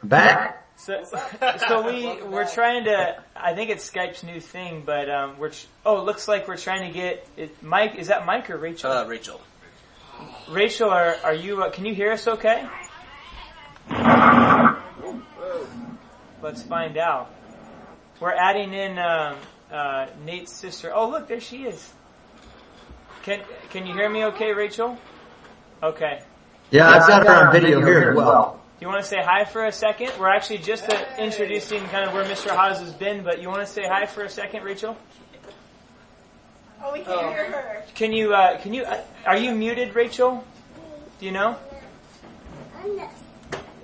Back. So we're trying to. I think it's Skype's new thing, but it looks like we're trying to get it. Mike, is that Mike or Rachel? Rachel. Rachel, are you? Can you hear us? Okay. Let's find out. We're adding in Nate's sister. Oh, look, there she is. Can you hear me? Okay, Rachel. Okay. Yeah, I've got her on video here as well. You want to say hi for a second? We're actually just introducing kind of where Mr. Hasz has been, but you want to say hi for a second, Rachel? Oh, we can't hear her. Can you, are you muted, Rachel? Do you know?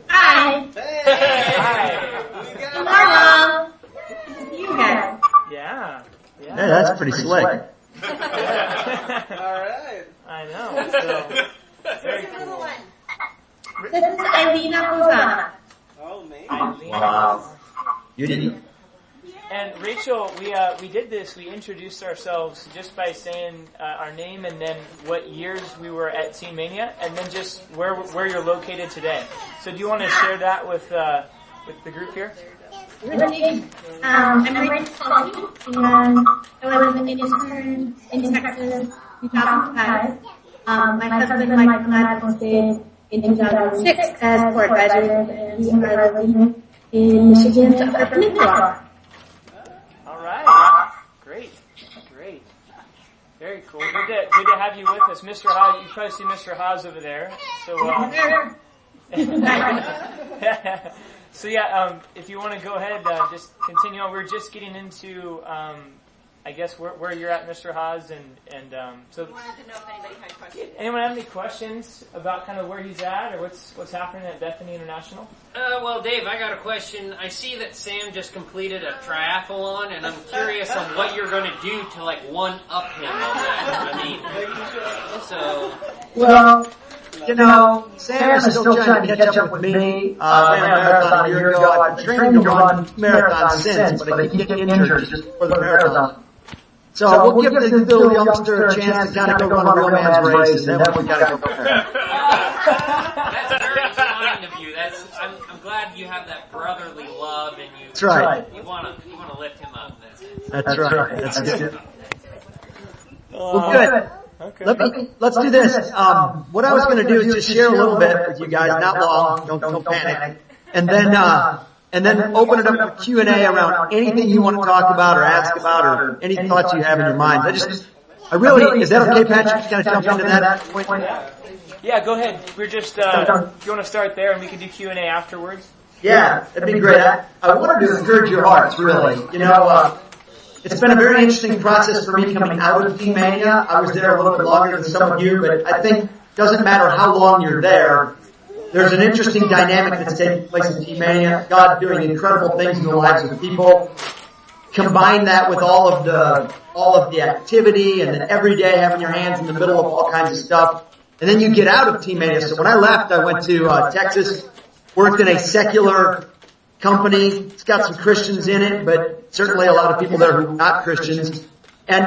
Hi. Hey. Hi. Hello. Good to see you guys. Yeah. Yeah, that's pretty slick. All right. I know. So, very cool. This is Irina Hosanna. Oh, man. Wow. You didn't. And Rachel, we did this. We introduced ourselves just by saying our name and then what years we were at Teen Mania, and then just where you're located today. So, do you want to share that with the group here? I'm Rachel Tully, and I was an intern in Texas 2005. My husband Mike and I stayed in 2006 as court graduates, and we are living in Michigan's Upper Peninsula. All right. Great. Very cool. Good to have you with us. Mr. Hasz, you probably see Mr. Hasz over there. So, so yeah, if you want to go ahead, just continue on. We're just getting into, I guess, where you're at, Mr. Hasz, and so. I wanted to know if anybody had questions. Anyone have any questions about kind of where he's at or what's happening at Bethany International? Well, Dave, I got a question. I see that Sam just completed a triathlon, and I'm curious on what you're going to do to one-up him on that. I mean, so. Well, Sam is still trying to catch up with me. I ran a marathon a year ago. I've been training to run marathons since, but I keep getting injured just for the marathon. So we'll give the little youngster a chance to kind of go run a real man's race, and then we got to go from there. That's very kind of you. I'm glad you have that brotherly love, and you. That's right. You want to lift him up. That's right. That's good. Well, good. Okay. Let's do this. What I was going to do is just share a little bit with you guys, not long. Don't panic. And then open it up for Q&A around anything you want to talk about or ask about or any thoughts you have in your mind. I really, is that okay, Patrick? Just kind of jump into that point? Yeah, go ahead. We're just, if you want to start there and we can do Q&A afterwards. Yeah, that'd be great. I wanted to encourage your hearts, really. It's been a very interesting process for me coming out of Teen Mania. I was there a little bit longer than some of you, but I think it doesn't matter how long you're there. There's an interesting dynamic that's taking place in Teen Mania. God doing incredible things in the lives of people. Combine that with all of the activity and then every day having your hands in the middle of all kinds of stuff. And then you get out of Teen Mania. So when I left, I went to Texas, worked in a secular company. It's got some Christians in it, but certainly a lot of people there who are not Christians. And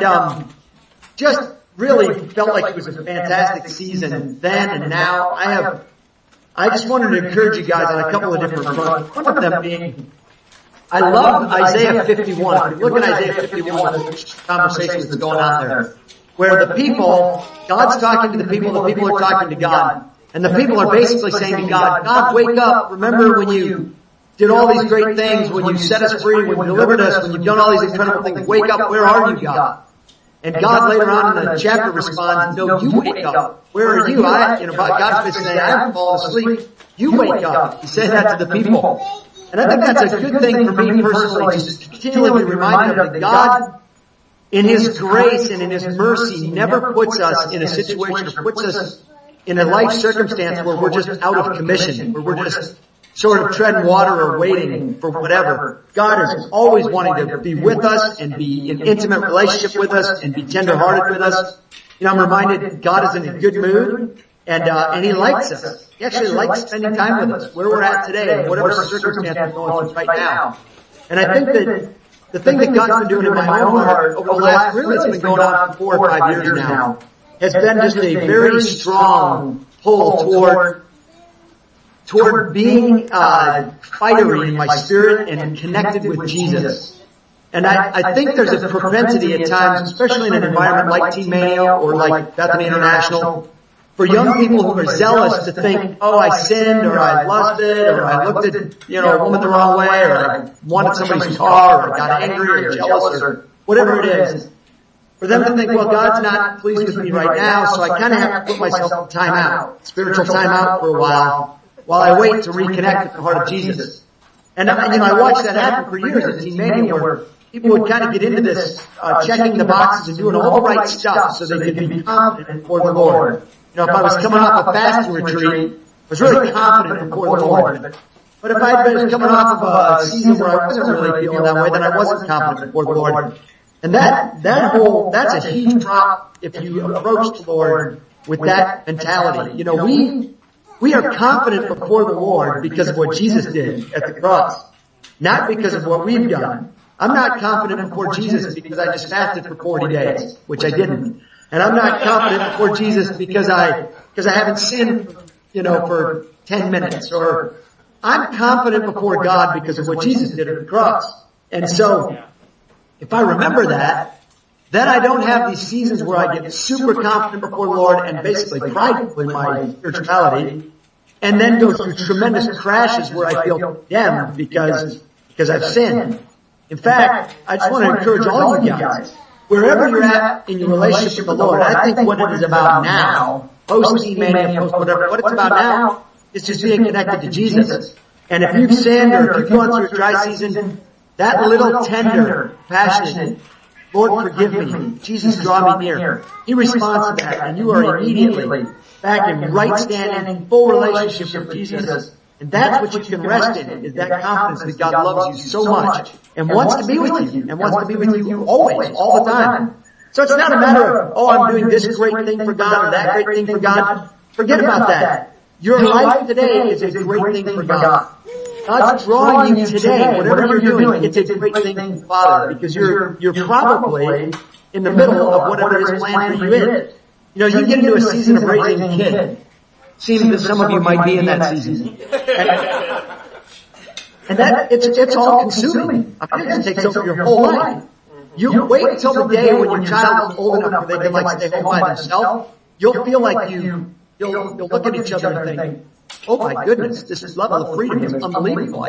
just really felt like it was a fantastic season then and now. I just wanted to encourage you guys on a couple of different fronts. One of them being, I love Isaiah 51. If you look at Isaiah 51, there's conversations that's going on there, where the people, God's talking to the people are talking to God. And the people are basically saying to God, God, wake up. Remember when you did all these great things, when you set us free, when you delivered us, when you've done all these incredible things. Wake up. Where are you, God? And God later on in the chapter responds, no, you wake up. Where are you? God's been saying, I haven't fallen asleep. You wake up. He said that to the people. And I think that's a good thing for me personally, just continually be reminded of that God, in His grace and in His mercy, never puts us in a situation or puts us in a life circumstance where we're just out of commission, where we're just sort of treading water or waiting for whatever. God is always wanting to be with us and be in intimate relationship with us and be tenderhearted with us. I'm reminded God is in a good mood and He likes us. He actually likes spending time with us, where we're at today and whatever circumstance we're going through right now. And I think that the thing that God's been doing in my own heart over the last, really it's been going on for 4 or 5 years now, has been just a very strong pull toward being fiery in my spirit and connected with Jesus. And I think there's a propensity at times, especially in an environment like Teen Mania or like Bethany International, for young people who are zealous to think, oh, I sinned, or I lusted, or I looked at, a woman the wrong way, or I wanted somebody's car, or I got angry or jealous, or whatever it is. For them to think, well, God's not pleased with me right now, so I kind of have to put myself in time out, spiritual time out for a while I wait to reconnect with the heart of Jesus. And I watched that happen for years at Teen Mania, where people would kind of get into this, checking the boxes and doing all the right stuff so they could be confident before the Lord. If I was coming off a fasting retreat, I was really confident before the Lord. But if I was coming off of a season where I wasn't really feeling that way, then I wasn't confident before the Lord. And that's a huge drop if you approach the Lord with that mentality. We are confident before the Lord because of what Jesus did at the cross, not because of what we've done. I'm not confident before Jesus because I just fasted for 40 days, which I didn't. And I'm not confident before Jesus because I haven't sinned, for 10 minutes. Or I'm confident before God because of what Jesus did at the cross. And so, if I remember that, then I don't have these seasons where I get super confident before the Lord and basically prideful in my spirituality, and then go through tremendous crashes where I feel condemned because I've sinned. In fact, I just want to encourage all of you guys, wherever you're at in your relationship with the Lord, I think what it is about now, post-Teen Mania, post-whatever, what it's about now is just being connected to Jesus. And if you've sinned or if you've gone through a dry season, that little tender, passionate, Lord, forgive me, Jesus, draw me near. He responds to that, and you are immediately back in right standing, full relationship with Jesus. And that's what you can rest in, is that confidence that God loves you so much and wants to be with you, and wants to be with you always, all the time. So it's not a matter of, oh, I'm doing this great thing for God or that great thing for God. Forget about that. Your life today is a great thing for God. God's drawing you today, whatever you're doing, it's a great thing for the Father, because you're probably in the middle of whatever His plan for you is. You get into a season of raising a kid. Seems that some of you might be in that season. And that, it's all consuming. I mean, it takes over your whole life. You wait until the day when your child is old enough where they can stay home by themselves. You'll feel like you'll look at each other and think, oh my goodness, this level of freedom is unbelievable.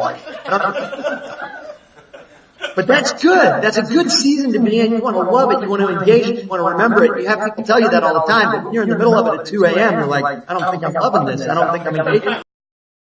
But that's good. That's a good season to be in. You want to love it. You want to engage it. You want to remember it. You have people tell you that all the time. But when you're in the middle of it at 2 a.m., you're like, I don't think I'm loving this. I don't think I'm engaging.